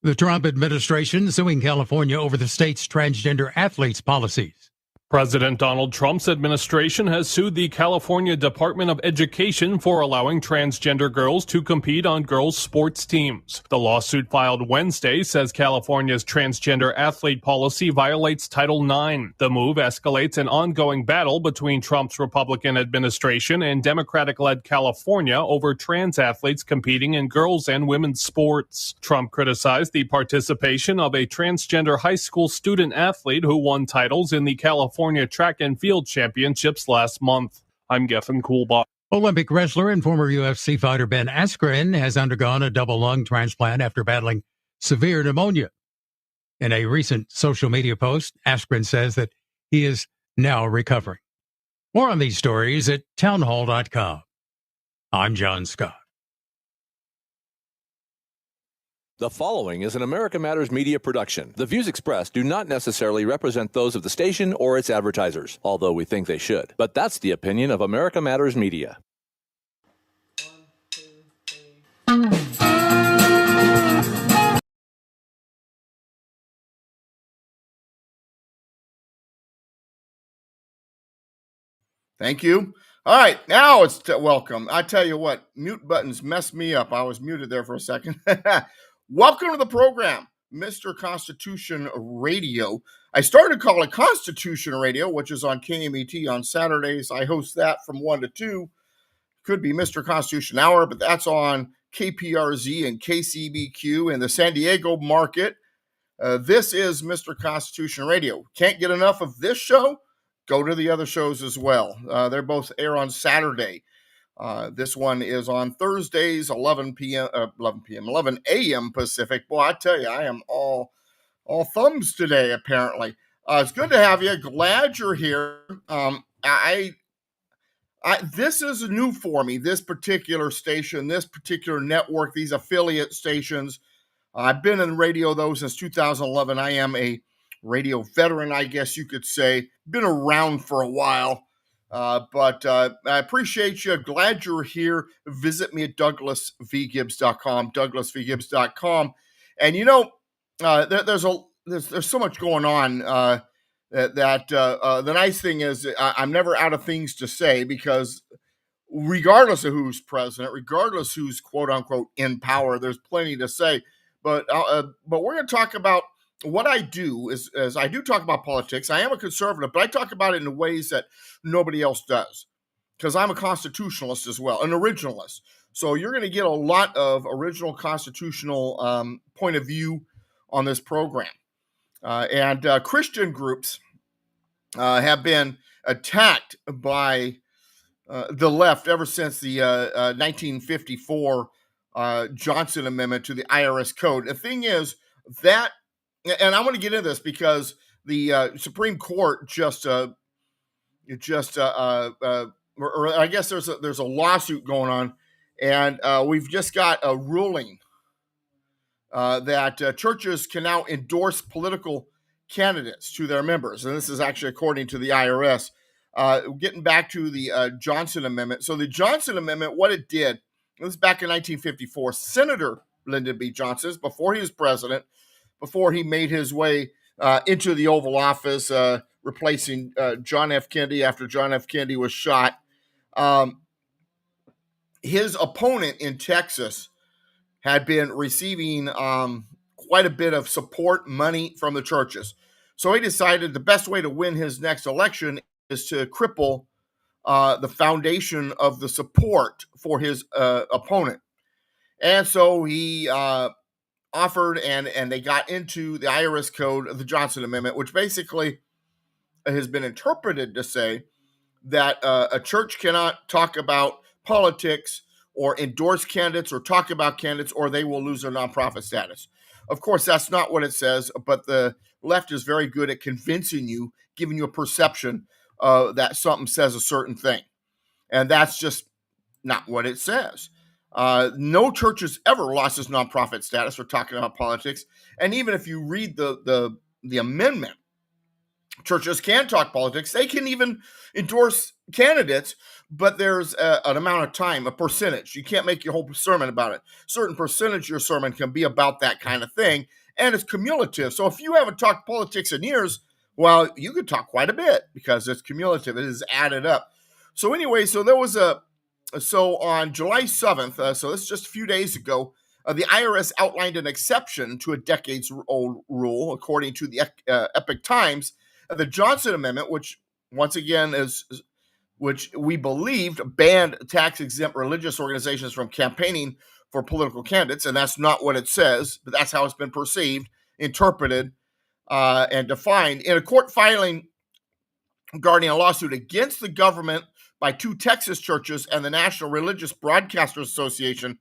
The Trump administration suing California over the state's transgender athletes policies. President Donald Trump's administration has sued the California Department of Education for allowing transgender girls to compete on girls' sports teams. The lawsuit filed Wednesday says California's transgender athlete policy violates Title IX. The move escalates an ongoing battle between Trump's Republican administration and Democratic-led California over trans athletes competing in girls' and women's sports. Trump criticized the participation of a transgender high school student athlete who won titles in the California Track and Field Championships last month. I'm Geffen Coolbach. Olympic wrestler and former UFC fighter Ben Askren has undergone a double lung transplant after battling severe pneumonia. In a recent social media post, Askren says that he is now recovering. More on these stories at townhall.com. I'm John Scott. The following is an America Matters media production. The views expressed do not necessarily represent those of the station or its advertisers, although we think they should. But that's the opinion of America Matters Media. 1, 2, 3. Thank you. All right, now it's welcome. I tell you what, mute buttons messed me up. I was muted there for a second. Welcome to the program, Mr. Constitution Radio. I started to call it Constitution Radio, which is on KMET on Saturdays. I host that from 1 to 2. Could be Mr. Constitution Hour, but that's on KPRZ and KCBQ in the San Diego market. This is Mr. Constitution Radio. Can't get enough of this show? Go to the other shows as well. They're both air on Saturday. This one is on Thursdays, 11 a.m. Pacific. Boy, I tell you, I am all thumbs today, apparently. It's good to have you. Glad you're here. This is new for me, this particular station, this particular network, these affiliate stations. I've been in radio, though, since 2011. I am a radio veteran, I guess you could say. Been around for a while. But I appreciate you. Glad you're here. Visit me at douglasvgibbs.com, douglasvgibbs.com. And, you know, there's so much going on that the nice thing is I'm never out of things to say, because regardless of who's president, regardless who's quote unquote in power, there's plenty to say. But we're going to talk about what I do is I do talk about politics. I am a conservative, but I talk about it in ways that nobody else does, because I'm a constitutionalist as well, an originalist. So you're going to get a lot of original constitutional point of view on this program. And Christian groups have been attacked by the left ever since the 1954 Johnson Amendment to the IRS Code. The thing is that, and I want to get into this because the Supreme Court or I guess there's a lawsuit going on, and we've just got a ruling that churches can now endorse political candidates to their members, and this is actually according to the IRS. Getting back to the Johnson Amendment. So the Johnson Amendment, what it did, it was back in 1954. Senator Lyndon B. Johnson, before he was president, before he made his way into the Oval Office, replacing John F. Kennedy after John F. Kennedy was shot. His opponent in Texas had been receiving quite a bit of support money from the churches. So he decided the best way to win his next election is to cripple the foundation of the support for his opponent. And so he offered, and they got into the IRS code of the Johnson Amendment, which basically has been interpreted to say that a church cannot talk about politics or endorse candidates or talk about candidates, or they will lose their nonprofit status. Of course, that's not what it says, but the left is very good at convincing you, giving you a perception that something says a certain thing. And that's just not what it says. No church has ever lost its nonprofit status for talking about politics. And even if you read the amendment, Churches can talk politics. They can even endorse candidates, but there's an amount of time, a percentage. You can't make your whole sermon about it. Certain percentage of your sermon can be about that kind of thing, and it's cumulative. So if you haven't talked politics in years, well, you could talk quite a bit because it's cumulative. It is added up. So anyway, so there was so on July 7th, so this is just a few days ago, the IRS outlined an exception to a decades-old rule, according to the Epoch Times. The Johnson Amendment, which once again which we believed banned tax-exempt religious organizations from campaigning for political candidates, and that's not what it says, but that's how it's been perceived, interpreted, and defined. In a court filing regarding a lawsuit against the government by 2 Texas churches and the National Religious Broadcasters Association,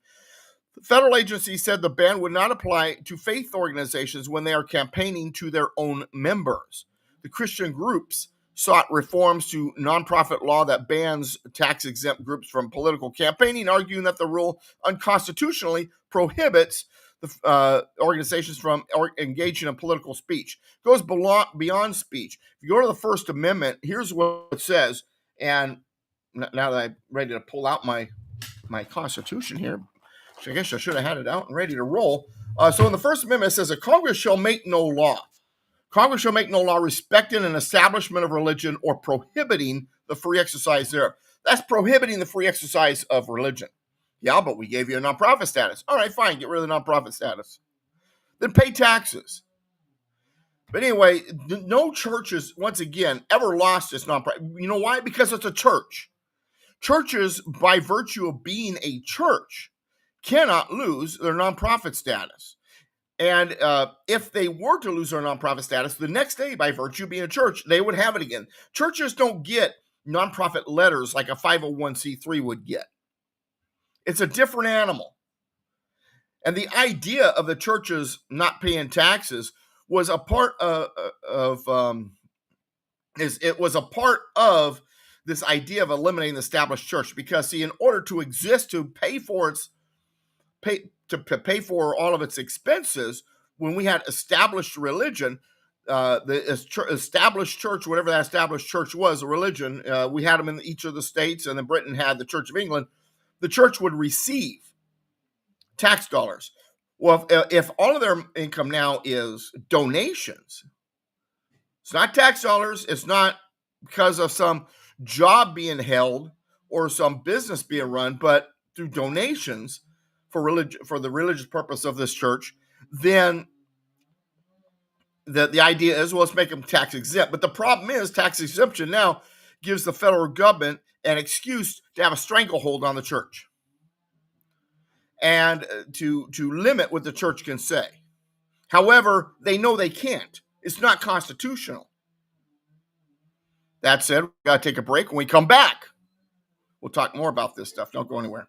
the federal agency said the ban would not apply to faith organizations when they are campaigning to their own members. The Christian groups sought reforms to nonprofit law that bans tax-exempt groups from political campaigning, arguing that the rule unconstitutionally prohibits the organizations from engaging in political speech. It goes beyond speech. If you go to the First Amendment, here's what it says, and now that I'm ready to pull out my Constitution here, I guess I should have had it out and ready to roll. So in the First Amendment, it says that Congress shall make no law. Congress shall make no law respecting an establishment of religion or prohibiting the free exercise thereof. That's prohibiting the free exercise of religion. Yeah, but we gave you a nonprofit status. All right, fine, get rid of the nonprofit status. Then pay taxes. But anyway, no churches, once again, ever lost its nonprofit. You know why? Because it's a church. Churches, by virtue of being a church, cannot lose their nonprofit status. And if they were to lose their nonprofit status, the next day, by virtue of being a church, they would have it again. Churches don't get nonprofit letters like a 501c3 would get. It's a different animal. And the idea of the churches not paying taxes was a part of this idea of eliminating the established church. Because, see, in order to exist, to pay for all of its expenses, when we had established religion, the established church, whatever that established church was, a religion, we had them in each of the states, and then Britain had the Church of England. The church would receive tax dollars. Well, if all of their income now is donations, it's not tax dollars, it's not because of some job being held or some business being run, but through donations for the religious purpose of this church, then the idea is, well, let's make them tax exempt. But the problem is tax exemption now gives the federal government an excuse to have a stranglehold on the church and to limit what the church can say. However, they know they can't. It's not constitutional. That said, we got to take a break. When we come back, we'll talk more about this stuff. Don't go anywhere.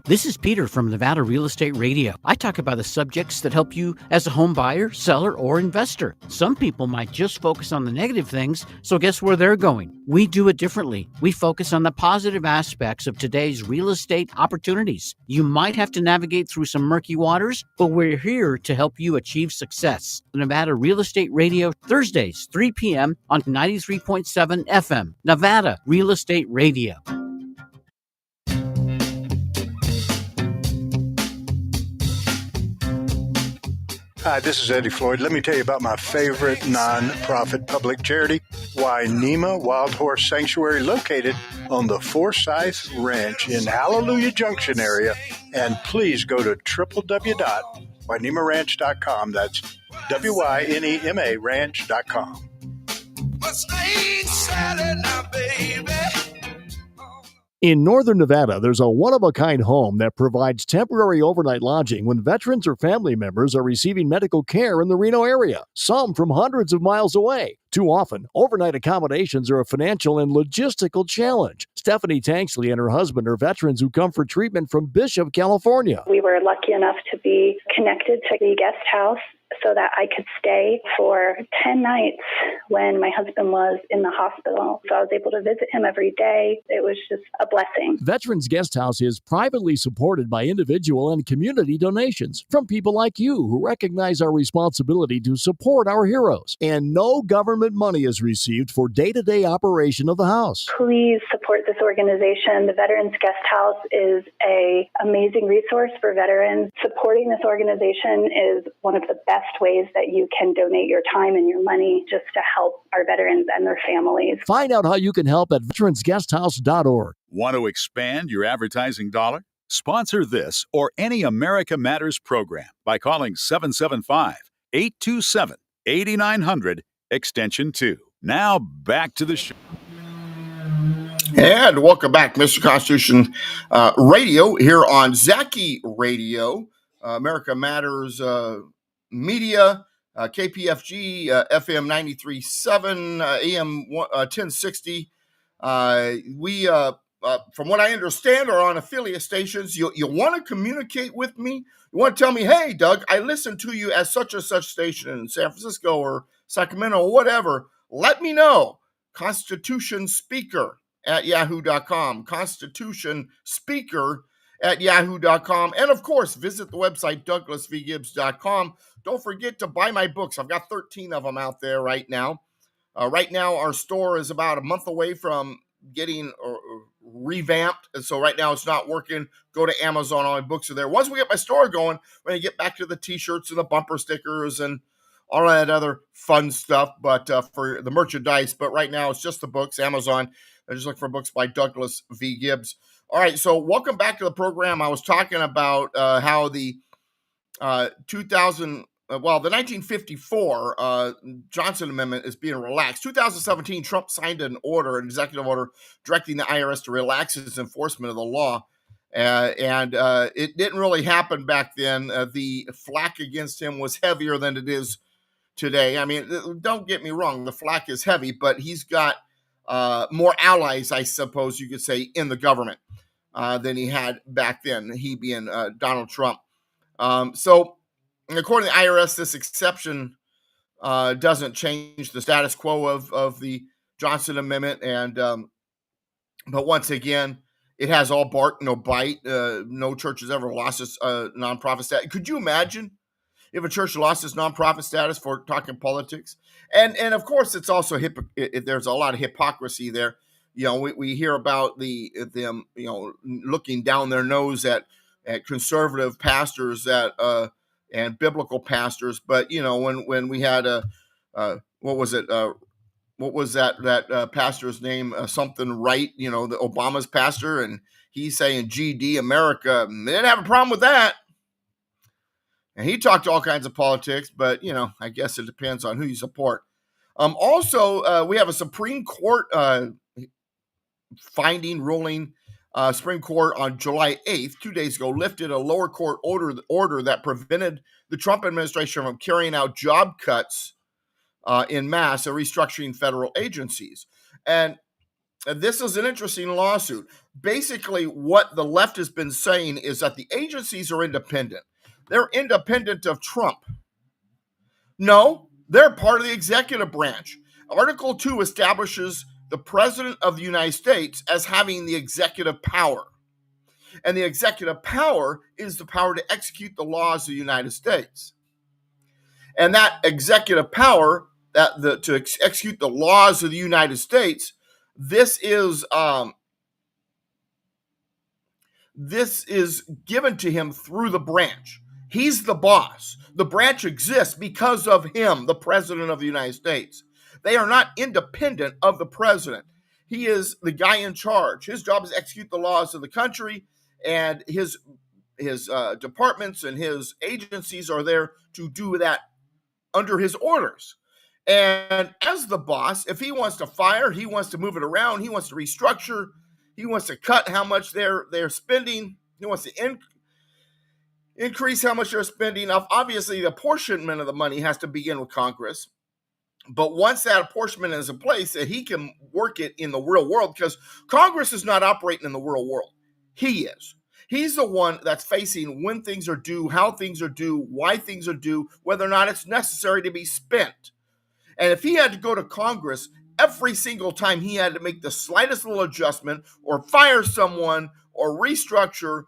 This is Peter from Nevada Real Estate Radio. I talk about the subjects that help you as a home buyer, seller, or investor. Some people might just focus on the negative things, so guess where they're going? We do it differently. We focus on the positive aspects of today's real estate opportunities. You might have to navigate through some murky waters, but we're here to help you achieve success. Nevada Real Estate Radio, Thursdays, 3 p.m. on 93.7 FM. Nevada Real Estate Radio. Hi, this is Eddie Floyd. Let me tell you about my favorite non-profit public charity, Wainema Wild Horse Sanctuary, located on the Forsyth Ranch in Hallelujah Junction area. And please go to www.wainemaranch.com. That's WYNEMA ranch.com. In northern Nevada, there's a one-of-a-kind home that provides temporary overnight lodging when veterans or family members are receiving medical care in the Reno area, some from hundreds of miles away. Too often, overnight accommodations are a financial and logistical challenge. Stephanie Tanksley and her husband are veterans who come for treatment from Bishop, California. We were lucky enough to be connected to the guest house so that I could stay for 10 nights when my husband was in the hospital. So I was able to visit him every day. It was just a blessing. Veterans Guest House is privately supported by individual and community donations from people like you who recognize our responsibility to support our heroes. And no government money is received for day-to-day operation of the house. Please support this organization. The Veterans Guest House is an amazing resource for veterans. Supporting this organization is one of the best ways that you can donate your time and your money just to help our veterans and their families. Find out how you can help at veteransguesthouse.org. Want to expand your advertising dollar? Sponsor this or any America Matters program by calling 775-827-8900, extension 2. Now back to the show. And welcome back, Mr. Constitution Radio here on Zaki Radio, America Matters Media, KPFG, FM 93.7, AM 1060. We, from what I understand, are on affiliate stations. You want to communicate with me? You want to tell me, hey, Doug, I listened to you at such and such station in San Francisco or Sacramento or whatever. Let me know. Constitution Speaker at yahoo.com, Constitution Speaker at yahoo.com. And of course, visit the website, douglasvgibbs.com. Don't forget to buy my books. I've got 13 of them out there right now. Right now, our store is about a month away from getting revamped. And so right now it's not working. Go to Amazon. All my books are there. Once we get my store going, we're going to get back to the t-shirts and the bumper stickers and all that other fun stuff, but for the merchandise. But right now it's just the books, Amazon. I just look for books by Douglas V. Gibbs. All right, so welcome back to the program. I was talking about how the 1954 Johnson Amendment is being relaxed. 2017, Trump signed an executive order directing the IRS to relax its enforcement of the law. And it didn't really happen back then. The flack against him was heavier than it is today. I mean, don't get me wrong, the flack is heavy, but he's got more allies, I suppose you could say, in the government than he had back then, he being Donald Trump. So according to the IRS, this exception doesn't change the status quo of the Johnson Amendment. And but once again, it has all bark, no bite. No church has ever lost its nonprofit status. Could you imagine if a church lost its nonprofit status for talking politics? And of course, it's also there's a lot of hypocrisy there. You know, we hear about them looking down their nose at conservative pastors and biblical pastors. But when we had what was that pastor's name? Something Wright, the Obama's pastor, and he's saying GD America. They didn't have a problem with that. And he talked all kinds of politics, but I guess it depends on who you support. Also, we have a Supreme Court ruling. Supreme Court on July 8th, 2 days ago, lifted a lower court order that prevented the Trump administration from carrying out job cuts in mass and restructuring federal agencies. And this is an interesting lawsuit. Basically, what the left has been saying is that the agencies are independent. They're independent of Trump. No, they're part of the executive branch. Article 2 establishes the President of the United States as having the executive power. And the executive power is the power to execute the laws of the United States. And that executive power, to execute the laws of the United States, this is given to him through the branch. He's the boss. The branch exists because of him, the President of the United States. They are not independent of the president. He is the guy in charge. His job is to execute the laws of the country, and his departments and his agencies are there to do that under his orders. And as the boss, if he wants to fire, he wants to move it around, he wants to restructure, he wants to cut how much they're spending, he wants to increase how much they're spending. Obviously, the apportionment of the money has to begin with Congress. But once that apportionment is in place, that he can work it in the real world, because Congress is not operating in the real world. He is. He's the one that's facing when things are due, how things are due, why things are due, whether or not it's necessary to be spent. And if he had to go to Congress every single time he had to make the slightest little adjustment or fire someone or restructure,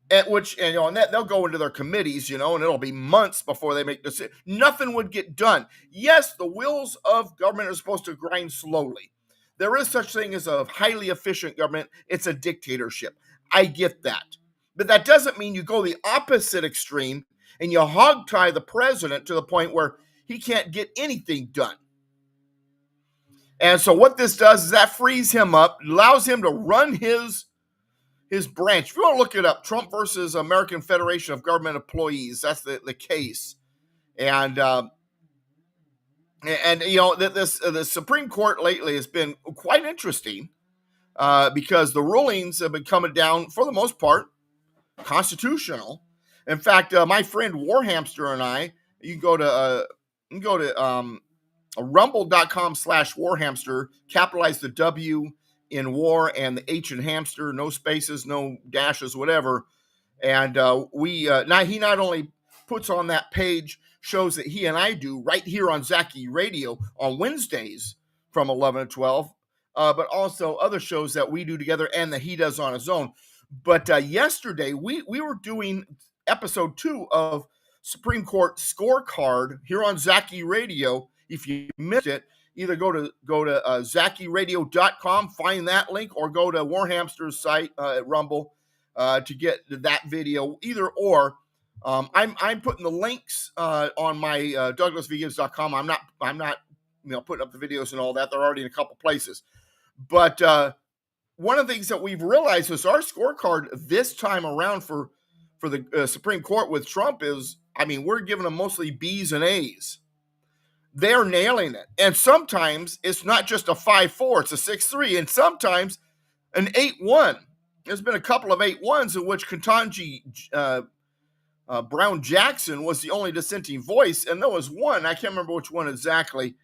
at which, and, and that they'll go into their committees, and it'll be months before they make decisions. Nothing would get done. Yes, the wheels of government are supposed to grind slowly. There is such thing as a highly efficient government. It's a dictatorship. I get that. But that doesn't mean you go the opposite extreme and you hogtie the president to the point where he can't get anything done. And so what this does is that frees him up, allows him to run his branch. If you want to look it up, Trump versus American Federation of Government Employees, that's the case. And the Supreme Court lately has been quite interesting because the rulings have been coming down, for the most part, constitutional. In fact, my friend Warhamster and I, you can go to rumble.com/Warhamster, capitalize the W in war and the H in hamster, no spaces, no dashes, whatever. And he not only puts on that page shows that he and I do right here on Zaki Radio on Wednesdays from 11 to 12, but also other shows that we do together and that he does on his own. But yesterday we were doing episode 2 of Supreme Court Scorecard here on Zaki Radio. If you missed it, either go to ZakiRadio.com, find that link, or go to Warhamster's site at Rumble to get that video. Either or, I'm putting the links on my DouglasVGibbs.com. I'm not putting up the videos and all that. They're already in a couple places. But one of the things that we've realized is our scorecard this time around for the Supreme Court with Trump is, we're giving them mostly B's and A's. They're nailing it. And sometimes it's not just a 5-4, it's a 6-3, and sometimes an 8-1. There's been a couple of 8-1s in which Ketanji Brown Jackson was the only dissenting voice, and there was one, I can't remember which one exactly.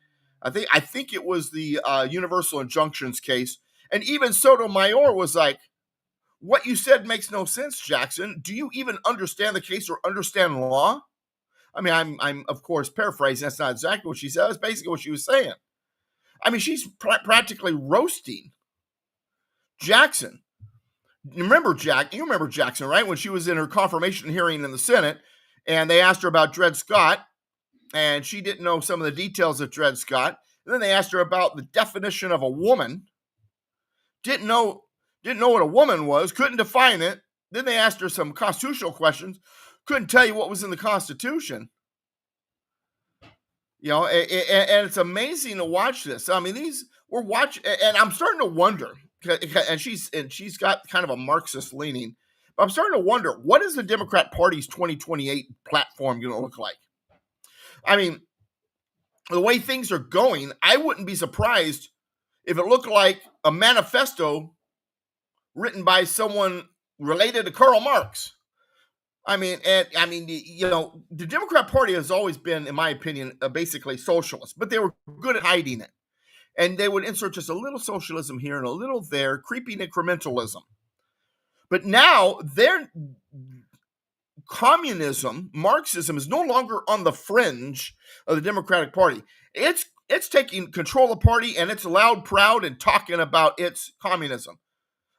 I think it was the Universal Injunctions case. And even Sotomayor was like, what you said makes no sense, Jackson. Do you even understand the case or understand law? I'm of course paraphrasing. That's not exactly what she said. That's basically what she was saying. She's practically roasting Jackson. You remember Jackson, right? When she was in her confirmation hearing in the Senate, and they asked her about Dred Scott, and she didn't know some of the details of Dred Scott. And then they asked her about the definition of a woman. Didn't know what a woman was, couldn't define it. Then they asked her some constitutional questions, couldn't tell you what was in the Constitution. And it's amazing to watch this. We're watching, and I'm starting to wonder, and she's got kind of a Marxist leaning, but I'm starting to wonder, what is the Democrat Party's 2028 platform going to look like? The way things are going, I wouldn't be surprised if it looked like a manifesto written by someone related to Karl Marx. The Democrat Party has always been, in my opinion, basically socialist, but they were good at hiding it. And they would insert just a little socialism here and a little there, creeping incrementalism. But now their communism, Marxism, is no longer on the fringe of the Democratic Party. It's taking control of the party, and it's loud, proud, and talking about its communism.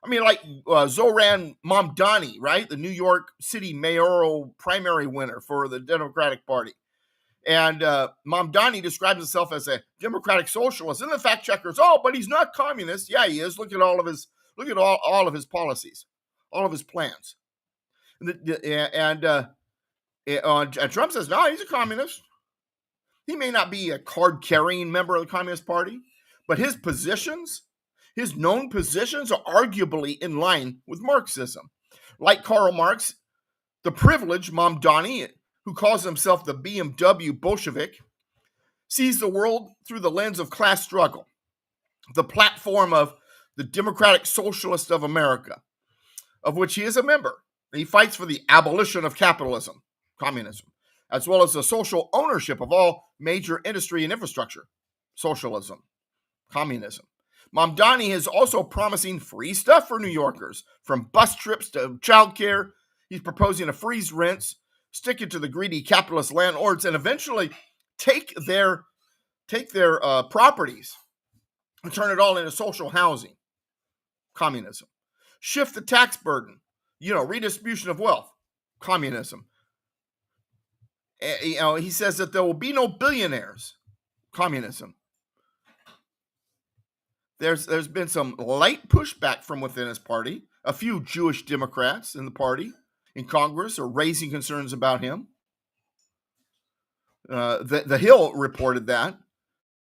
Zoran Mamdani, right? The New York City mayoral primary winner for the Democratic Party. And Mamdani describes himself as a democratic socialist. And the fact checkers, but he's not communist. Yeah, he is. Look at all of his policies, all of his plans. And Trump says, no, he's a communist. He may not be a card-carrying member of the Communist Party, but his known positions are arguably in line with Marxism. Like Karl Marx, the privileged Mamdani, who calls himself the BMW Bolshevik, sees the world through the lens of class struggle, the platform of the Democratic Socialist of America, of which he is a member. He fights for the abolition of capitalism, communism, as well as the social ownership of all major industry and infrastructure, socialism, communism. Mamdani is also promising free stuff for New Yorkers, from bus trips to childcare. He's proposing to freeze rents, stick it to the greedy capitalist landlords, and eventually take their properties and turn it all into social housing. Communism. Shift the tax burden. Redistribution of wealth. Communism. He says that there will be no billionaires. Communism. There's been some light pushback from within his party. A few Jewish Democrats in the party, in Congress, are raising concerns about him. The Hill reported that.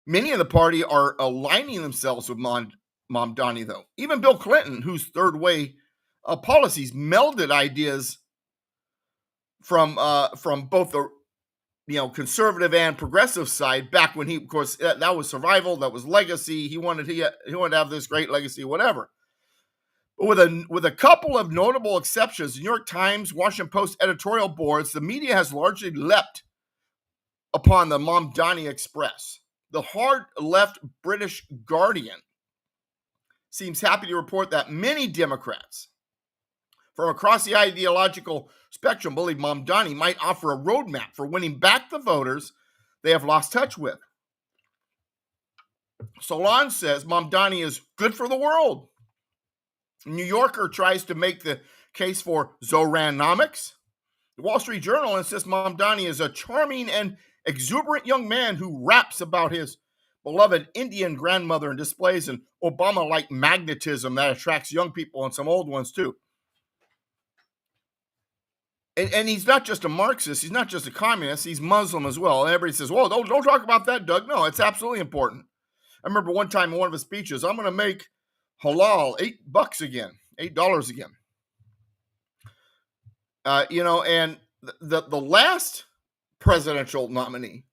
Many in the party are aligning themselves with Mamdani, though. Even Bill Clinton, whose third way policies melded ideas from both the conservative and progressive side back when he, of course, that was survival, that was legacy. He wanted to have this great legacy, whatever. But with a couple of notable exceptions, New York Times, Washington Post editorial boards, the media has largely leapt upon the Mamdani Express. The hard left British Guardian seems happy to report that many Democrats from across the ideological spectrum believe Mamdani might offer a roadmap for winning back the voters they have lost touch with. Solange says Mamdani is good for the world. New Yorker tries to make the case for Zoranomics. The Wall Street Journal insists Mamdani is a charming and exuberant young man who raps about his beloved Indian grandmother and displays an Obama-like magnetism that attracts young people and some old ones too. And he's not just a Marxist. He's not just a communist. He's Muslim as well. And everybody says, well, don't talk about that, Doug. No, it's absolutely important. I remember one time in one of his speeches, I'm going to make halal $8 again, $8 again. And the last presidential nominee,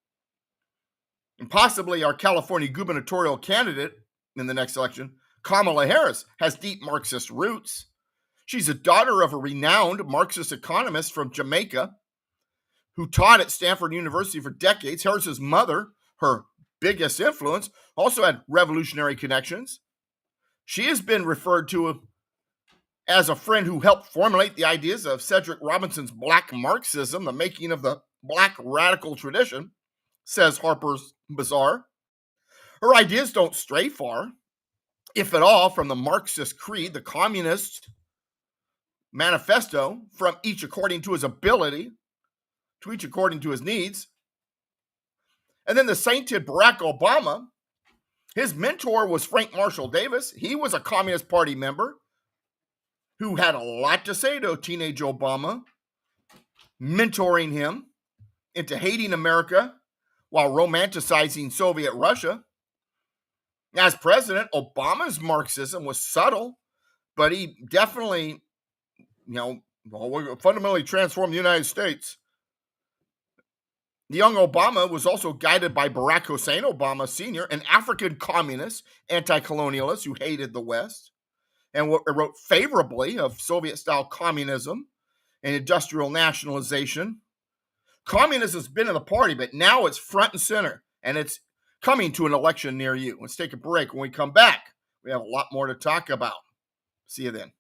and possibly our California gubernatorial candidate in the next election, Kamala Harris, has deep Marxist roots. She's a daughter of a renowned Marxist economist from Jamaica who taught at Stanford University for decades. Harris's mother, her biggest influence, also had revolutionary connections. She has been referred to as a friend who helped formulate the ideas of Cedric Robinson's Black Marxism, the making of the Black radical tradition, says Harper's Bazaar. Her ideas don't stray far, if at all, from the Marxist creed, the Communist Manifesto, from each according to his ability, to each according to his needs. And then the sainted Barack Obama, his mentor was Frank Marshall Davis. He was a Communist Party member who had a lot to say to teenage Obama, mentoring him into hating America while romanticizing Soviet Russia. As president, Obama's Marxism was subtle, but he definitely, fundamentally transformed the United States. The young Obama was also guided by Barack Hussein Obama Sr., an African communist, anti-colonialist who hated the West, and wrote favorably of Soviet-style communism and industrial nationalization. Communism has been in the party, but now it's front and center, and it's coming to an election near you. Let's take a break. When we come back, we have a lot more to talk about. See you then.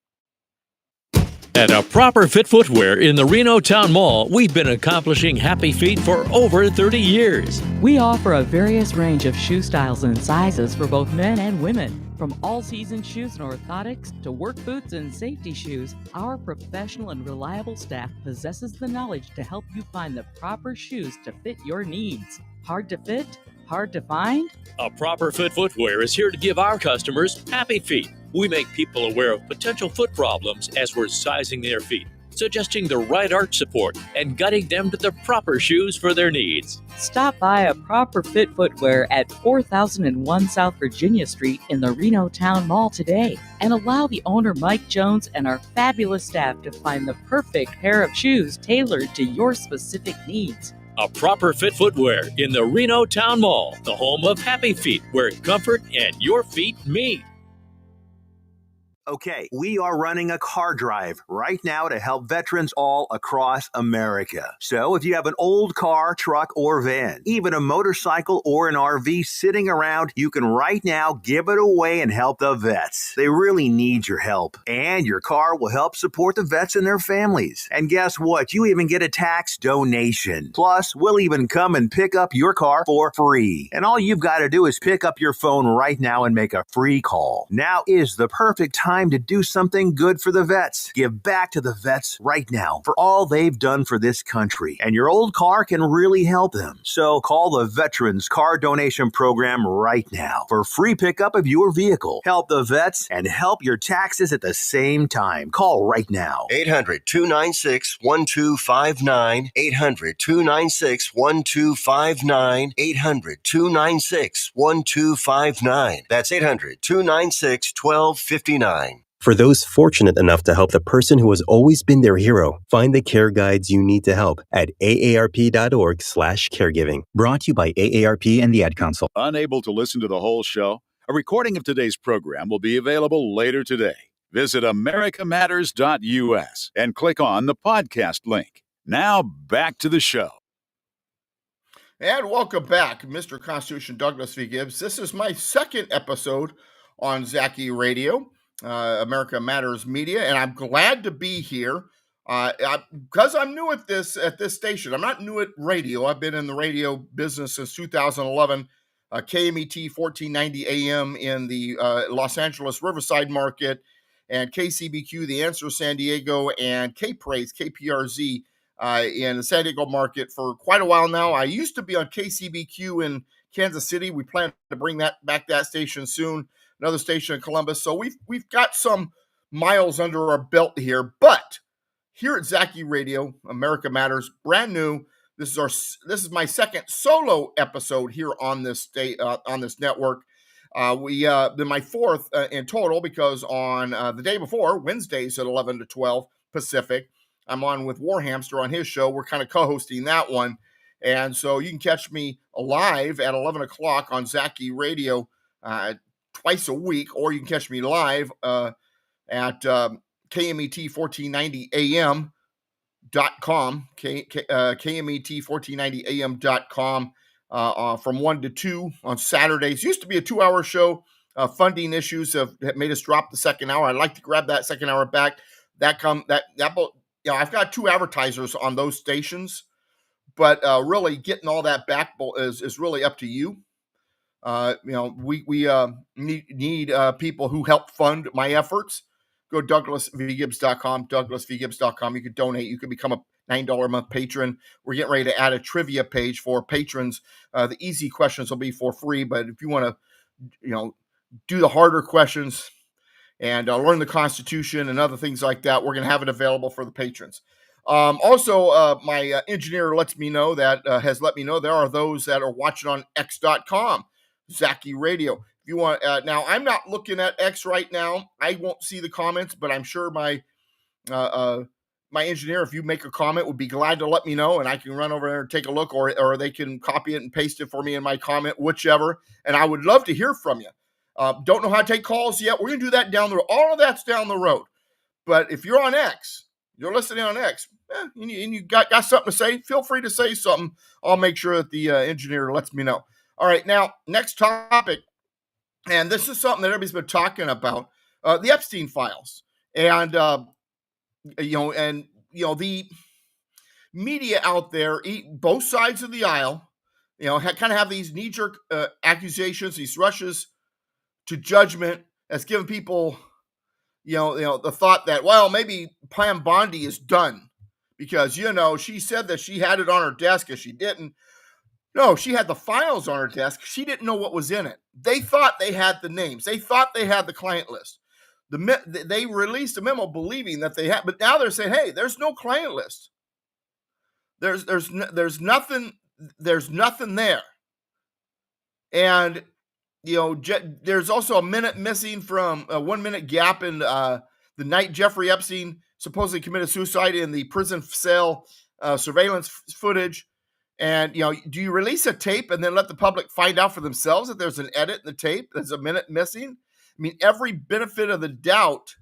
At A Proper Fit Footwear in the Reno Town Mall, we've been accomplishing happy feet for over 30 years. We offer a various range of shoe styles and sizes for both men and women. From all-season shoes and orthotics to work boots and safety shoes, our professional and reliable staff possesses the knowledge to help you find the proper shoes to fit your needs. Hard to fit? Hard to find? A Proper Fit Footwear is here to give our customers happy feet. We make people aware of potential foot problems as we're sizing their feet, suggesting the right arch support and guiding them to the proper shoes for their needs. Stop by A Proper Fit Footwear at 4001 South Virginia Street in the Reno Town Mall today and allow the owner Mike Jones and our fabulous staff to find the perfect pair of shoes tailored to your specific needs. A Proper Fit Footwear in the Reno Town Mall, the home of happy feet, where comfort and your feet meet. Okay, we are running a car drive right now to help veterans all across America. So if you have an old car, truck, or van, even a motorcycle or an RV sitting around, you can right now give it away and help the vets. They really need your help. And your car will help support the vets and their families. And guess what? You even get a tax donation. Plus, we'll even come and pick up your car for free. And all you've got to do is pick up your phone right now and make a free call. Now is the perfect time to do something good for the vets. Give back to the vets right now for all they've done for this country. And your old car can really help them. So call the Veterans Car Donation Program right now for free pickup of your vehicle. Help the vets and help your taxes at the same time. Call right now. 800-296-1259. 800-296-1259. 800-296-1259. That's 800-296-1259. For those fortunate enough to help the person who has always been their hero, find the care guides you need to help at aarp.org/caregiving. Brought to you by AARP and the Ad Council. Unable to listen to the whole show? A recording of today's program will be available later today. Visit americamatters.us and click on the podcast link. Now back to the show. And welcome back, Mr. Constitution Douglas V. Gibbs. This is my second episode on Zaki Radio, America Matters Media, and I'm glad to be here because I'm new at this station. I'm not new at radio. I've been in the radio business since 2011. KMET 1490 AM in the Los Angeles Riverside market, and KCBQ, The Answer San Diego, and K-Praise, KPRZ in the San Diego market for quite a while now. I used to be on KCBQ in Kansas City. We plan to bring that station soon. Another station in Columbus. So we've got some miles under our belt here. But here at Zaki Radio, America Matters, brand new. This is my second solo episode here on this network. Then my fourth in total, because on the day before, Wednesdays at 11 to 12 Pacific, I'm on with Warhamster on his show. We're kind of co-hosting that one. And so you can catch me live at 11 o'clock on Zaki Radio twice a week, or you can catch me live at KMET1490am.com, KMET1490am.com from 1 to 2 on Saturdays. Used to be a 2-hour show. Funding issues have made us drop the second hour. I'd like to grab that second hour back. I've got 2 advertisers on those stations, but really getting all that back is really up to you. We need people who help fund my efforts. Go to DouglasVGibbs.com, DouglasVGibbs.com. You could donate. You could become a $9 a month patron. We're getting ready to add a trivia page for patrons. The easy questions will be for free, but if you want to, do the harder questions and learn the Constitution and other things like that, we're going to have it available for the patrons. Also, my engineer has let me know there are those that are watching on X.com. Zaki Radio. If you want, now I'm not looking at X right now. I won't see the comments, but I'm sure my engineer, if you make a comment, would be glad to let me know, and I can run over there and take a look, or they can copy it and paste it for me in my comment, whichever. And I would love to hear from you. Don't know how to take calls yet. We're gonna do that down the road. All of that's down the road. But if you're on X, you're listening on X, and you got something to say, feel free to say something. I'll make sure that the engineer lets me know. All right, now, next topic, and this is something that everybody's been talking about, the Epstein files. And, the media out there, both sides of the aisle, kind of have these knee-jerk accusations, these rushes to judgment that's giving people, the thought that, well, maybe Pam Bondi is done because, she said that she had it on her desk and she didn't. No, she had the files on her desk. She didn't know what was in it. They thought they had the names. They thought they had the client list. They released a memo believing that they had, but now they're saying, hey, there's no client list. There's nothing there. And, there's also a minute missing from a 1 minute gap in the night Jeffrey Epstein supposedly committed suicide in the prison cell surveillance footage. And, do you release a tape and then let the public find out for themselves that there's an edit in the tape? There's a minute missing. I mean, every benefit of the doubt,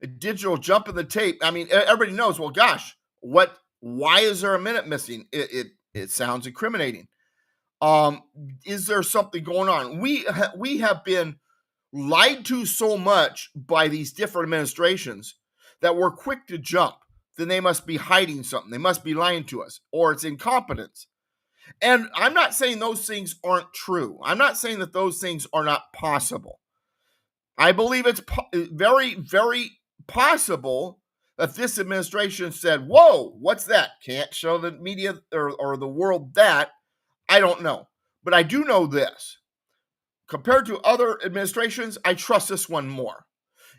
a digital jump in the tape. I mean, everybody knows, well, gosh, why is there a minute missing? It sounds incriminating. Is there something going on? We have been lied to so much by these different administrations that we're quick to jump. Then they must be hiding something. They must be lying to us, or it's incompetence. And I'm not saying those things aren't true. I'm not saying that those things are not possible. I believe it's very, very possible that this administration said, whoa, what's that? Can't show the media or the world that. I don't know. But I do know this. Compared to other administrations, I trust this one more.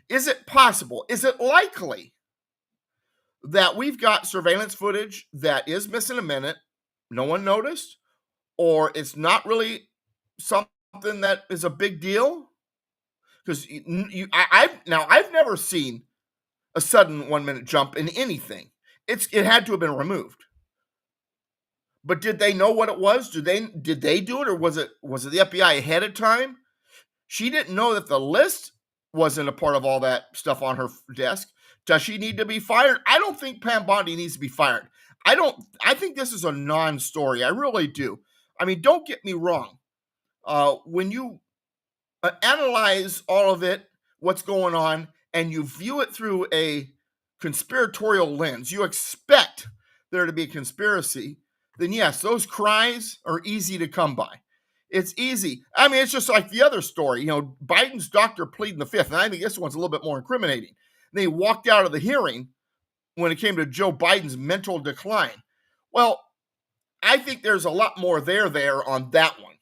Is it possible? Is it likely that we've got surveillance footage that is missing a minute, no one noticed, or it's not really something that is a big deal? Because I've never seen a sudden 1 minute jump in anything. It had to have been removed. But did they know what it was? Did they do it, or was it the FBI ahead of time? She didn't know that the list wasn't a part of all that stuff on her desk. Does she need to be fired? I don't think Pam Bondi needs to be fired. I think this is a non-story. I really do. I mean, don't get me wrong. When you analyze all of it, what's going on, and you view it through a conspiratorial lens, you expect there to be a conspiracy, then yes, those cries are easy to come by. It's easy. I mean, it's just like the other story. You know, Biden's doctor pleading the fifth, and I think this one's a little bit more incriminating. They walked out of the hearing when it came to Joe Biden's mental decline. Well, I think there's a lot more there on that one.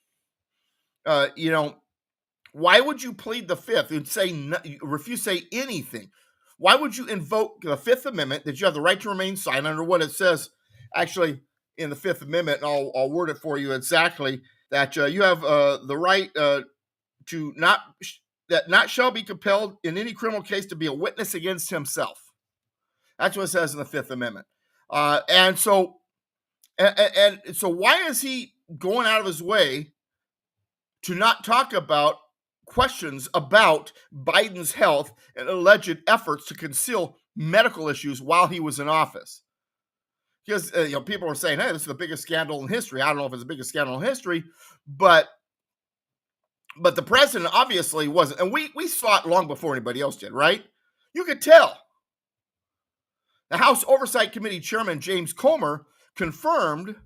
Why would you plead the fifth and refuse to say anything? Why would you invoke the Fifth Amendment that you have the right to remain silent, under what it says actually in the Fifth Amendment, and I'll word it for you exactly, that you have the right to not shall be compelled in any criminal case to be a witness against himself. That's what it says in the Fifth Amendment. And so why is he going out of his way to not talk about questions about Biden's health and alleged efforts to conceal medical issues while he was in office? Because people are saying, hey, this is the biggest scandal in history. I don't know if it's the biggest scandal in history, but the president obviously wasn't. And we saw it long before anybody else did, right? You could tell. The House Oversight Committee Chairman James Comer confirmed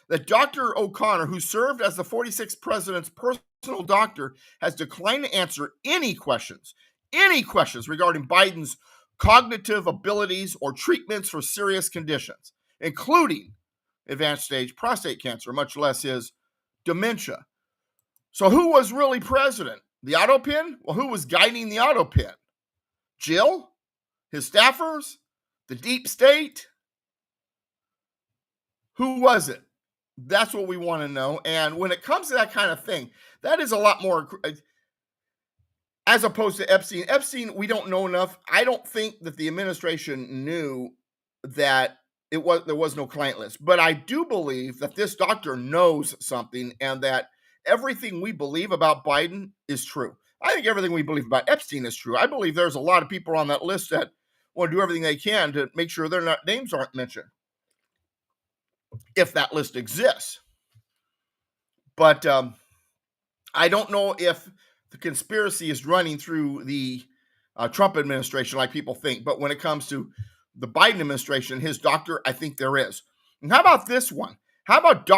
that Dr. O'Connor, who served as the 46th president's personal doctor, has declined to answer any questions regarding Biden's cognitive abilities or treatments for serious conditions, including advanced stage prostate cancer, much less his dementia. So who was really president? The auto pin? Well, who was guiding the auto pin? Jill? His staffers? The deep state? Who was it? That's what we want to know. And when it comes to that kind of thing, that is a lot more, as opposed to Epstein. Epstein, we don't know enough. I don't think that the administration knew that there was no client list. But I do believe that this doctor knows something, and that everything we believe about Biden is true. I think everything we believe about Epstein is true. I believe there's a lot of people on that list that want to do everything they can to make sure their names aren't mentioned, if that list exists. But I don't know if the conspiracy is running through the Trump administration like people think. But when it comes to the Biden administration, his doctor, I think there is. And how about this one? How about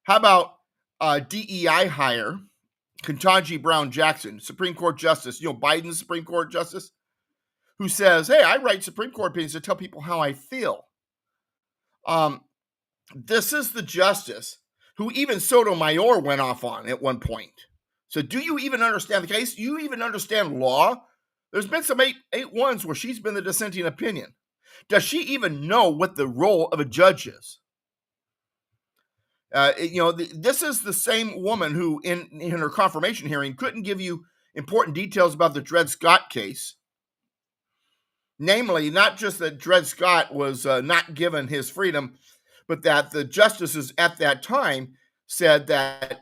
How about DEI hire Ketanji Brown Jackson, Supreme Court Justice, Biden's Supreme Court Justice, who says, hey, I write Supreme Court opinions to tell people how I feel. This is the justice who even Sotomayor went off on at one point. So do you even understand the case? Do you even understand law? There's been some 8-1s where she's been the dissenting opinion. Does she even know what the role of a judge is? This is the same woman who, in her confirmation hearing, couldn't give you important details about the Dred Scott case. Namely, not just that Dred Scott was not given his freedom, but that the justices at that time said that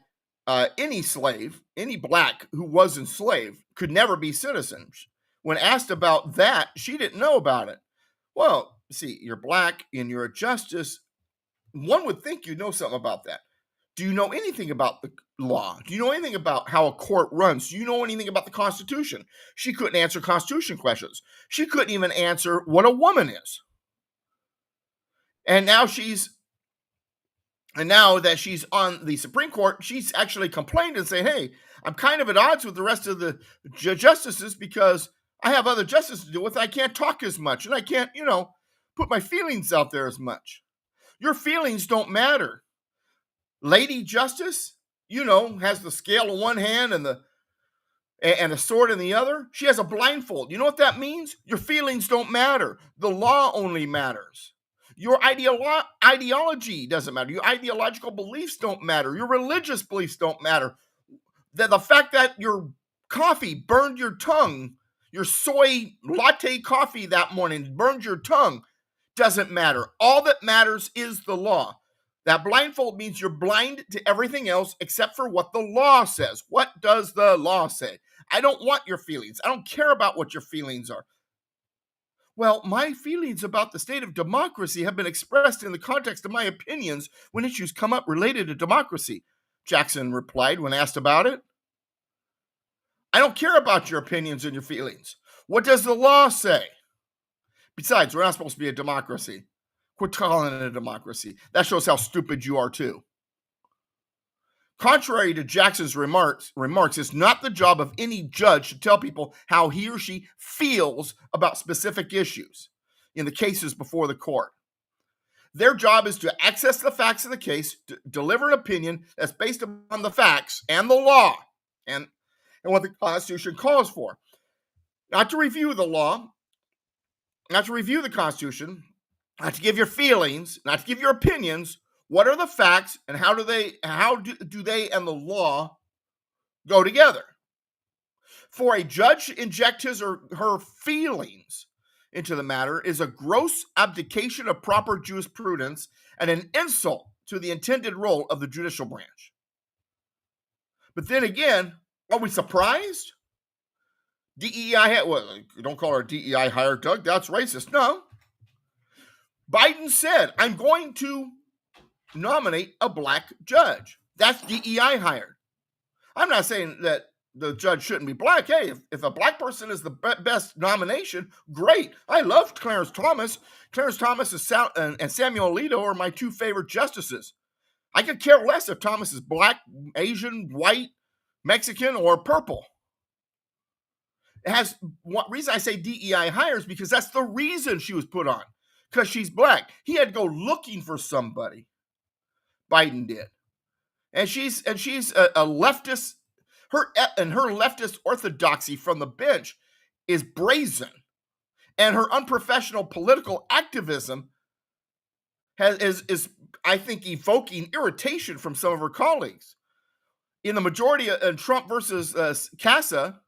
any slave, any black who was enslaved, could never be citizens. When asked about that, she didn't know about it. Well, see, you're black and you're a justice. One would think you know something about that. Do you know anything about the law? Do you know anything about how a court runs? Do you know anything about the Constitution? She couldn't answer Constitution questions. She couldn't even answer what a woman is. And now that she's on the Supreme Court, she's actually complained and saying, hey, I'm kind of at odds with the rest of the justices because I have other justices to deal with. I can't talk as much and I can't, put my feelings out there as much. Your feelings don't matter. Lady Justice, has the scale in one hand and a sword in the other. She has a blindfold. You know what that means? Your feelings don't matter. The law only matters. Your ideology doesn't matter. Your ideological beliefs don't matter. Your religious beliefs don't matter. The fact that your coffee burned your tongue, your soy latte coffee that morning burned your tongue, doesn't matter. All that matters is the law. That blindfold means you're blind to everything else except for what the law says. What does the law say? I don't want your feelings. I don't care about what your feelings are. Well, my feelings about the state of democracy have been expressed in the context of my opinions when issues come up related to democracy, Jackson replied when asked about it. I don't care about your opinions and your feelings. What does the law say? Besides, we're not supposed to be a democracy. Quit calling it a democracy. That shows how stupid you are too. Contrary to Jackson's remarks, it's not the job of any judge to tell people how he or she feels about specific issues in the cases before the court. Their job is to access the facts of the case, to deliver an opinion that's based upon the facts and the law and what the Constitution calls for. Not to review the law, not to review the Constitution, not to give your feelings, not to give your opinions. What are the facts and how do they and the law go together? For a judge to inject his or her feelings into the matter is a gross abdication of proper jurisprudence and an insult to the intended role of the judicial branch. But then again, are we surprised? DEI, don't call her DEI hire, Doug. That's racist. No. Biden said, I'm going to nominate a black judge. That's DEI hired. I'm not saying that the judge shouldn't be black. Hey, if a black person is the best nomination, great. I love Clarence Thomas. Clarence Thomas and Samuel Alito are my two favorite justices. I could care less if Thomas is black, Asian, white, Mexican, or purple. What reason I say DEI hires because that's the reason she was put on, because she's black. He had to go looking for somebody. Biden did, and she's a leftist. Her leftist orthodoxy from the bench is brazen, and her unprofessional political activism is I think evoking irritation from some of her colleagues. In the majority of Trump versus Casa.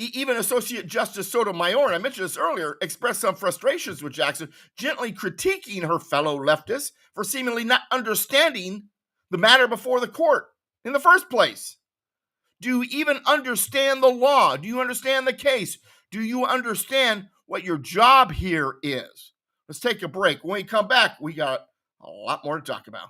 Even Associate Justice Sotomayor, and I mentioned this earlier, expressed some frustrations with Jackson, gently critiquing her fellow leftists for seemingly not understanding the matter before the court in the first place. Do you even understand the law? Do you understand the case? Do you understand what your job here is? Let's take a break. When we come back, we got a lot more to talk about.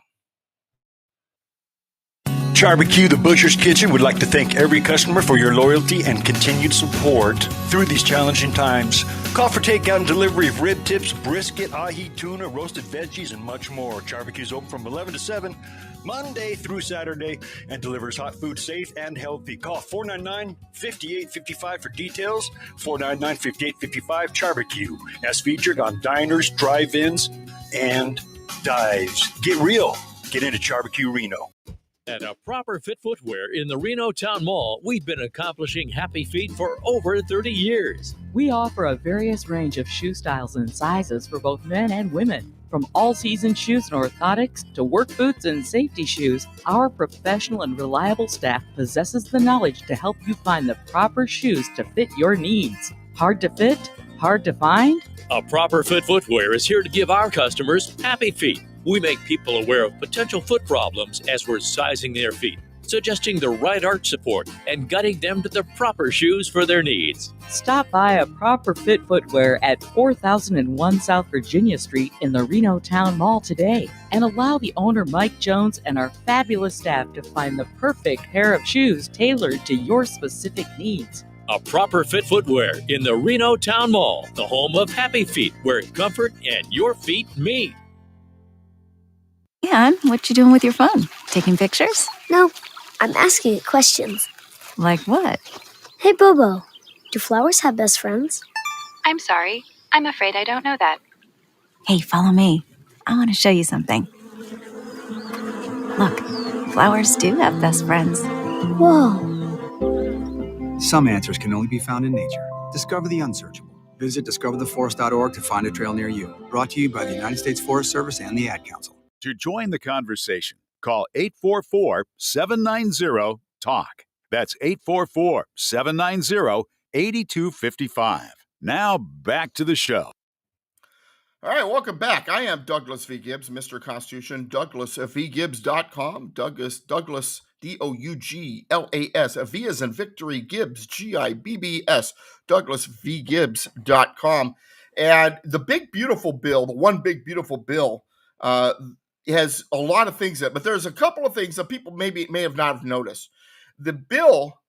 Barbecue, the Butcher's Kitchen, would like to thank every customer for your loyalty and continued support through these challenging times. Call for takeout and delivery of rib tips, brisket, ahi, tuna, roasted veggies, and much more. Barbecue's open from 11 to 7, Monday through Saturday, and delivers hot food safe and healthy. Call 499-5855 for details. 499-5855, Barbecue, as featured on diners, drive-ins, and dives. Get real. Get into Barbecue Reno. At A Proper Fit Footwear in the Reno Town Mall, we've been accomplishing happy feet for over 30 years. We offer a various range of shoe styles and sizes for both men and women. From all-season shoes and orthotics to work boots and safety shoes, our professional and reliable staff possesses the knowledge to help you find the proper shoes to fit your needs. Hard to fit? Hard to find? A Proper Fit Footwear is here to give our customers happy feet. We make people aware of potential foot problems as we're sizing their feet, suggesting the right arch support, and guiding them to the proper shoes for their needs. Stop by a Proper Fit Footwear at 4001 South Virginia Street in the Reno Town Mall today, and allow the owner Mike Jones and our fabulous staff to find the perfect pair of shoes tailored to your specific needs. A Proper Fit Footwear in the Reno Town Mall, the home of Happy Feet, where comfort and your feet meet. And what you doing with your phone? Taking pictures? No, I'm asking it questions. Like what? Hey, Bobo, do flowers have best friends? I'm sorry. I'm afraid I don't know that. Hey, follow me. I want to show you something. Look, flowers do have best friends. Whoa. Some answers can only be found in nature. Discover the unsearchable. Visit discovertheforest.org to find a trail near you. Brought to you by the United States Forest Service and the Ad Council. To join the conversation, call 844-790-TALK. That's 844-790-8255. Now back to the show. All right, welcome back. I am Douglas V. Gibbs, Mr. Constitution, DouglasVGibbs.com. Douglas, Douglas, V as in victory, Gibbs, Gibbs, DouglasVGibbs.com. And the big, beautiful bill, the one big, beautiful bill, has a lot of things that, but there's a couple of things that people may have not have noticed. The bill,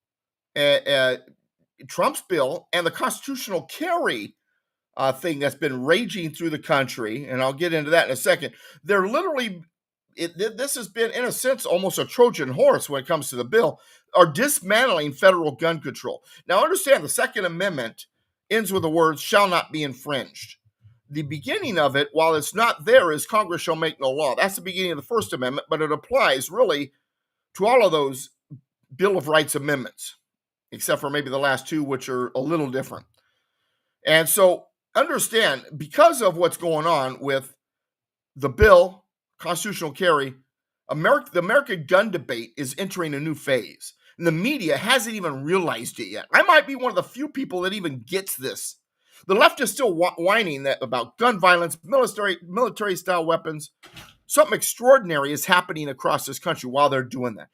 Trump's bill, and the constitutional carry thing that's been raging through the country, and I'll get into that in a second. They're literally, this has been, in a sense, almost a Trojan horse when it comes to the bill, are dismantling federal gun control. Now, understand the Second Amendment ends with the words, shall not be infringed. The beginning of it, while it's not there, is Congress shall make no law. That's the beginning of the First Amendment, but it applies really to all of those Bill of Rights amendments, except for maybe the last two, which are a little different. And so understand, because of what's going on with the bill, constitutional carry, the American gun debate is entering a new phase. And the media hasn't even realized it yet. I might be one of the few people that even gets this. The left is still whining about gun violence, military-style weapons. Something extraordinary is happening across this country while they're doing that.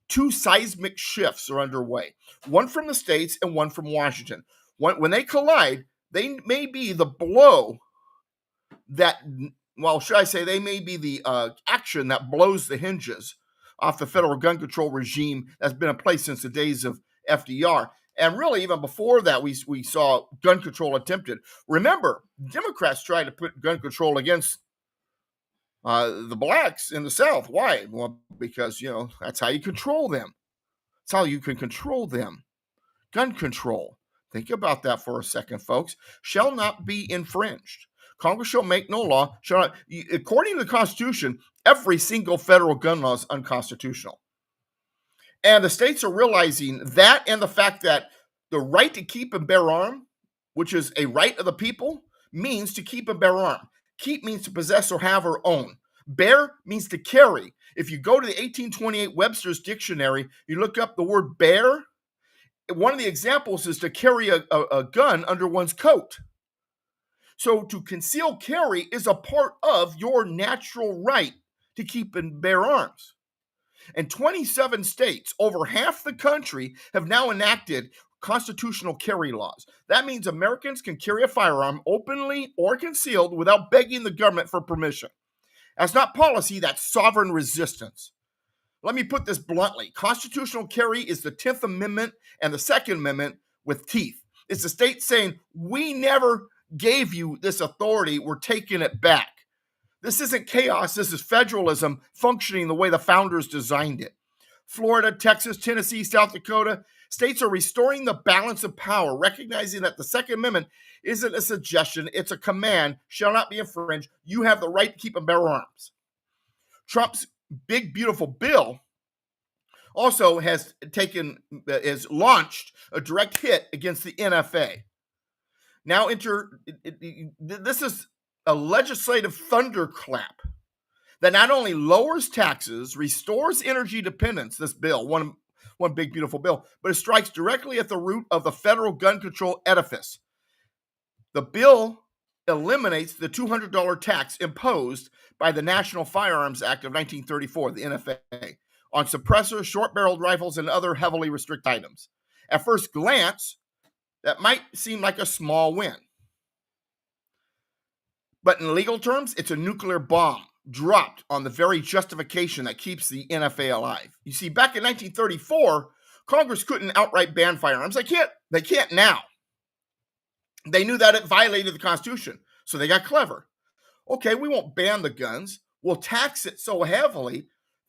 Two seismic shifts are underway, one from the states and one from Washington. When they collide, they may be the blow that, well, should I say, they may be the action that blows the hinges off the federal gun control regime that's been in place since the days of FDR. And really, even before that, we saw gun control attempted. Remember, Democrats tried to put gun control against the blacks in the South. Why? Well, because, that's how you control them. That's how you can control them. Gun control. Think about that for a second, folks. Shall not be infringed. Congress shall make no law. According to the Constitution, every single federal gun law is unconstitutional. And the states are realizing that, and the fact that the right to keep and bear arms, which is a right of the people, means to keep and bear arms. Keep means to possess or have or own. Bear means to carry. If you go to the 1828 Webster's Dictionary, you look up the word bear, one of the examples is to carry a gun under one's coat. So to conceal carry is a part of your natural right to keep and bear arms. And 27 states, over half the country, have now enacted constitutional carry laws. That means Americans can carry a firearm openly or concealed without begging the government for permission. That's not policy, that's sovereign resistance. Let me put this bluntly. Constitutional carry is the 10th Amendment and the Second Amendment with teeth. It's the state saying, we never gave you this authority, we're taking it back. This isn't chaos, this is federalism functioning the way the founders designed it. Florida, Texas, Tennessee, South Dakota, states are restoring the balance of power, recognizing that the Second Amendment isn't a suggestion, it's a command, shall not be infringed. You have the right to keep and bear arms. Trump's big, beautiful bill also has launched a direct hit against the NFA. Now this is a legislative thunderclap that not only lowers taxes, restores energy independence, this bill, one big, beautiful bill, but it strikes directly at the root of the federal gun control edifice. The bill eliminates the $200 tax imposed by the National Firearms Act of 1934, the NFA, on suppressors, short-barreled rifles, and other heavily restricted items. At first glance, that might seem like a small win. But in legal terms, it's a nuclear bomb dropped on the very justification that keeps the NFA alive. You see, back in 1934, Congress couldn't outright ban firearms. They can't now. They knew that it violated the Constitution, so they got clever. Okay, we won't ban the guns. We'll tax it so heavily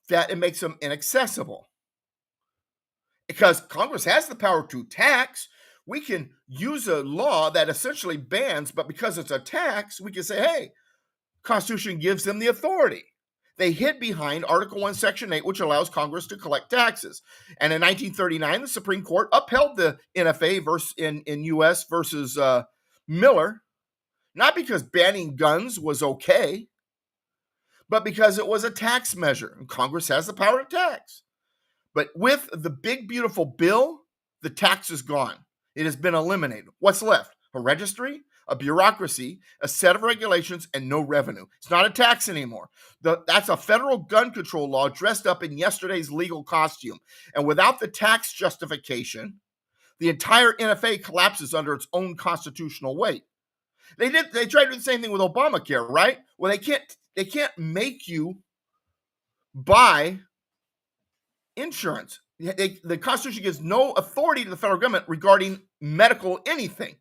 that it makes them inaccessible. Because Congress has the power to tax, we can use a law that essentially bans, but because it's a tax, we can say, hey, Constitution gives them the authority. They hid behind Article 1, Section 8, which allows Congress to collect taxes. And in 1939, the Supreme Court upheld the NFA in U.S. versus Miller, not because banning guns was okay, but because it was a tax measure, and Congress has the power to tax. But with the big, beautiful bill, the tax is gone. It has been eliminated. What's left? A registry, a bureaucracy, a set of regulations, and no revenue. It's not a tax anymore. That's a federal gun control law dressed up in yesterday's legal costume. And without the tax justification, the entire NFA collapses under its own constitutional weight. They tried to do the same thing with Obamacare, right? Well, they can't make you buy insurance. The Constitution gives no authority to the federal government regarding medical anything.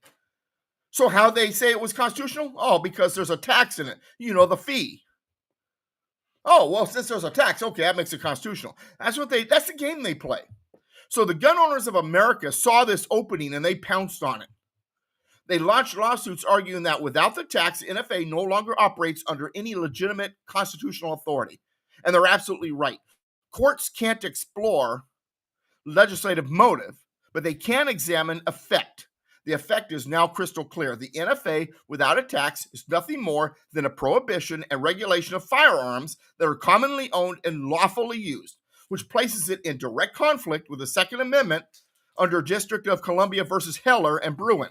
So how they say it was constitutional? Oh, because there's a tax in it. You know, the fee. Oh, well, since there's a tax, okay, that makes it constitutional. That's the game they play. So the gun owners of America saw this opening and they pounced on it. They launched lawsuits arguing that without the tax, the NFA no longer operates under any legitimate constitutional authority. And they're absolutely right. Courts can't explore legislative motive, but they can examine effect. The effect is now crystal clear. The NFA, without a tax, is nothing more than a prohibition and regulation of firearms that are commonly owned and lawfully used, which places it in direct conflict with the Second Amendment under District of Columbia versus Heller and Bruin.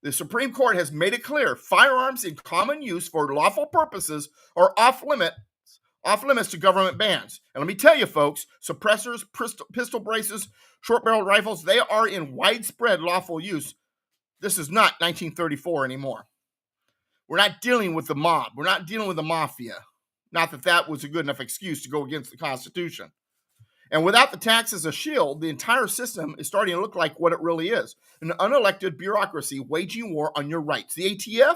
The Supreme Court has made it clear firearms in common use for lawful purposes are off limits to government bans. And let me tell you, folks, suppressors, pistol braces, short-barreled rifles, they are in widespread lawful use. This is not 1934 anymore. We're not dealing with the mob. We're not dealing with the mafia. Not that that was a good enough excuse to go against the Constitution. And without the tax as a shield, the entire system is starting to look like what it really is. An unelected bureaucracy waging war on your rights. The ATF,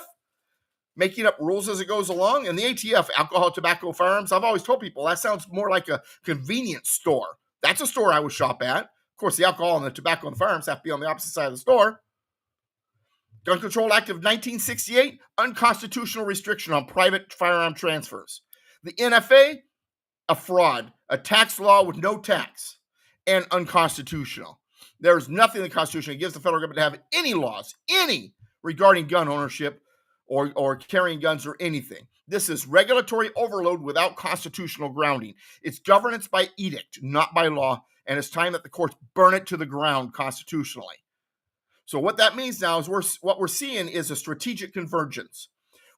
making up rules as it goes along. And the ATF, alcohol, tobacco, firearms, I've always told people that sounds more like a convenience store. That's a store I would shop at. Of course, the alcohol and the tobacco and the firearms have to be on the opposite side of the store. Gun Control Act of 1968, unconstitutional restriction on private firearm transfers. The NFA, a fraud, a tax law with no tax, and unconstitutional. There's nothing in the Constitution that gives the federal government to have any laws, regarding gun ownership or carrying guns or anything. This is regulatory overload without constitutional grounding. It's governance by edict, not by law, and it's time that the courts burn it to the ground constitutionally. So what that means now is what we're seeing is a strategic convergence.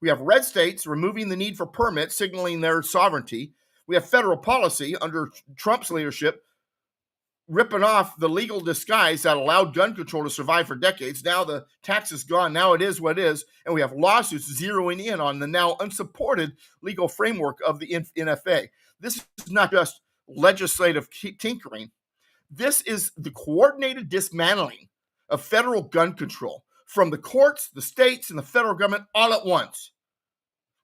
We have red states removing the need for permits, signaling their sovereignty. We have federal policy under Trump's leadership ripping off the legal disguise that allowed gun control to survive for decades. Now the tax is gone. Now it is what it is. And we have lawsuits zeroing in on the now unsupported legal framework of the NFA. This is not just legislative tinkering. This is the coordinated dismantling of federal gun control from the courts, the states, and the federal government all at once.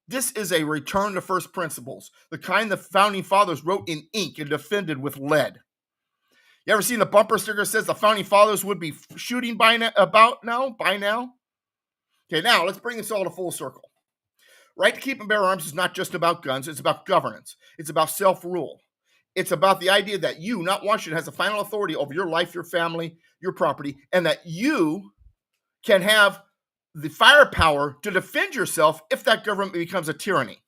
This is a return to first principles, the kind the founding fathers wrote in ink and defended with lead. You ever seen the bumper sticker that says the founding fathers would be shooting by now? Okay, now let's bring this all to full circle. Right to keep and bear arms is not just about guns. It's about governance. It's about self-rule. It's about the idea that you, not Washington, has the final authority over your life, your family, your property, and that you can have the firepower to defend yourself if that government becomes a tyranny.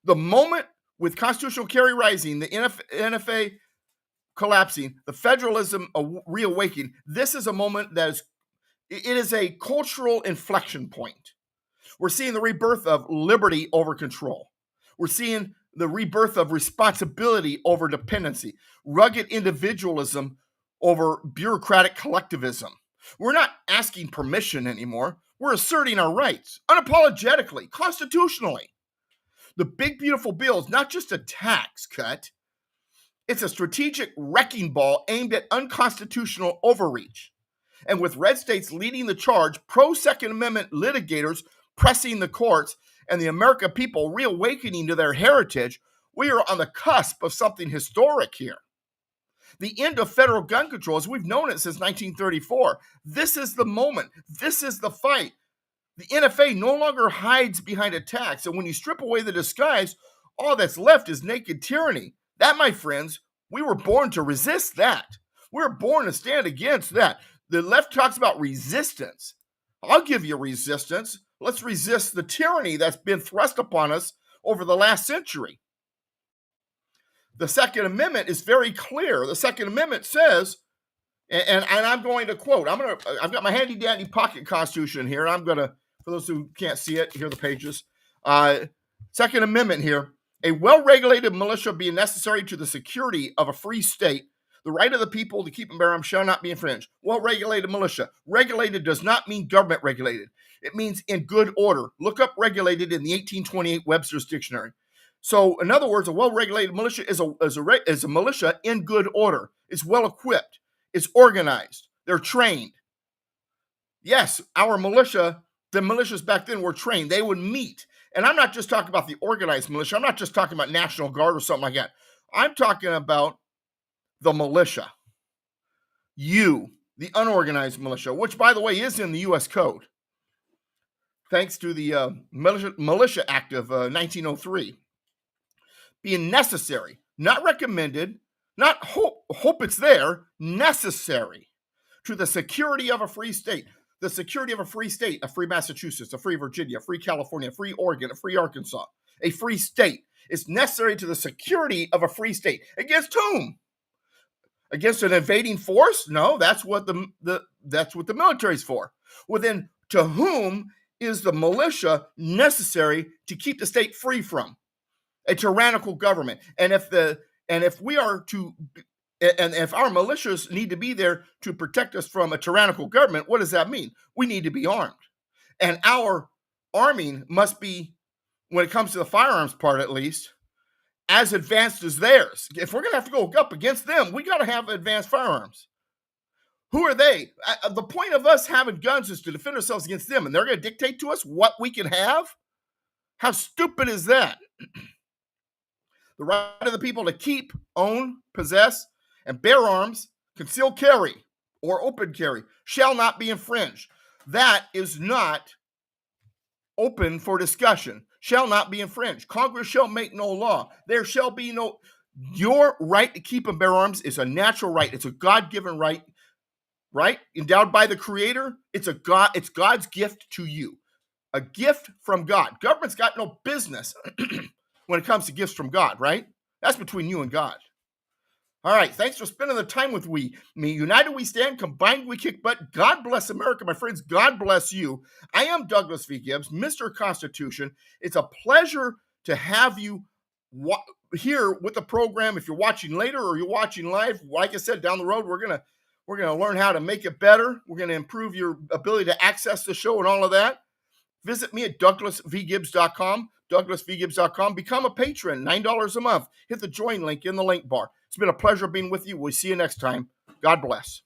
The moment with constitutional carry rising, the NFA collapsing, the federalism reawakening, this is a moment that is It is a cultural inflection point. We're seeing the rebirth of liberty over control. We're seeing the rebirth of responsibility over dependency, rugged individualism over bureaucratic collectivism. We're not asking permission anymore. We're asserting our rights unapologetically, constitutionally. The big, beautiful bill is not just a tax cut, it's a strategic wrecking ball aimed at unconstitutional overreach. And with red states leading the charge, pro-Second Amendment litigators pressing the courts, and the American people reawakening to their heritage, we are on the cusp of something historic here. The end of federal gun control, as we've known it since 1934. This is the moment. This is the fight. The NFA no longer hides behind a tax, and when you strip away the disguise, all that's left is naked tyranny. That, my friends, we were born to resist that. We were born to stand against that. The left talks about resistance. I'll give you resistance. Let's resist the tyranny that's been thrust upon us over the last century. The Second Amendment is very clear. The Second Amendment says, and I'm going to quote, I've got my handy dandy pocket constitution here, and I'm going to, for those who can't see it, here are the pages. Second Amendment here, a well-regulated militia being necessary to the security of a free state, the right of the people to keep and bear arms shall not be infringed. Well-regulated militia. Regulated does not mean government regulated. It means in good order. Look up regulated in the 1828 Webster's Dictionary. So, in other words, a well-regulated militia is a militia in good order. It's well-equipped. It's organized. They're trained. Yes, our militia, the militias back then were trained. They would meet. And I'm not just talking about the organized militia. I'm not just talking about National Guard or something like that. I'm talking about the militia. You, the unorganized militia, which, by the way, is in the U.S. Code, thanks to the Militia Act of 1903, being necessary, not recommended, not hope it's there, necessary to the security of a free state. The security of a free state, a free Massachusetts, a free Virginia, a free California, a free Oregon, a free Arkansas, a free state is necessary to the security of a free state. Against whom? Against an invading force? No, that's what the military's for. Well, then, to whom is the militia necessary to keep the state free from? A tyrannical government. And if our militias need to be there to protect us from a tyrannical government, what does that mean? We need to be armed. And our arming must be, when it comes to the firearms part at least, as advanced as theirs. If we're going to have to go up against them, we got to have advanced firearms. Who are they? The point of us having guns is to defend ourselves against them, and they're going to dictate to us what we can have? How stupid is that? The right of the people to keep, own, possess, and bear arms, conceal carry, or open carry shall not be infringed. That is not open for discussion. Shall not be infringed. Congress shall make no law. There shall be no. Your right to keep and bear arms is a natural right. It's a God-given right, right? Endowed by the Creator. It's God's gift to you. A gift from God. Government's got no business when it comes to gifts from God, right? That's between you and God. All right, thanks for spending the time with me. United we stand, combined we kick butt. God bless America, my friends. God bless you. I am Douglas V. Gibbs, Mr. Constitution. It's a pleasure to have you here with the program. If you're watching later or you're watching live, like I said, down the road, we're gonna learn how to make it better. We're gonna improve your ability to access the show and all of that. Visit me at douglasvgibbs.com. douglasvgibbs.com. Become a patron, $9 a month. Hit the join link in the link bar. It's been a pleasure being with you. We'll see you next time. God bless.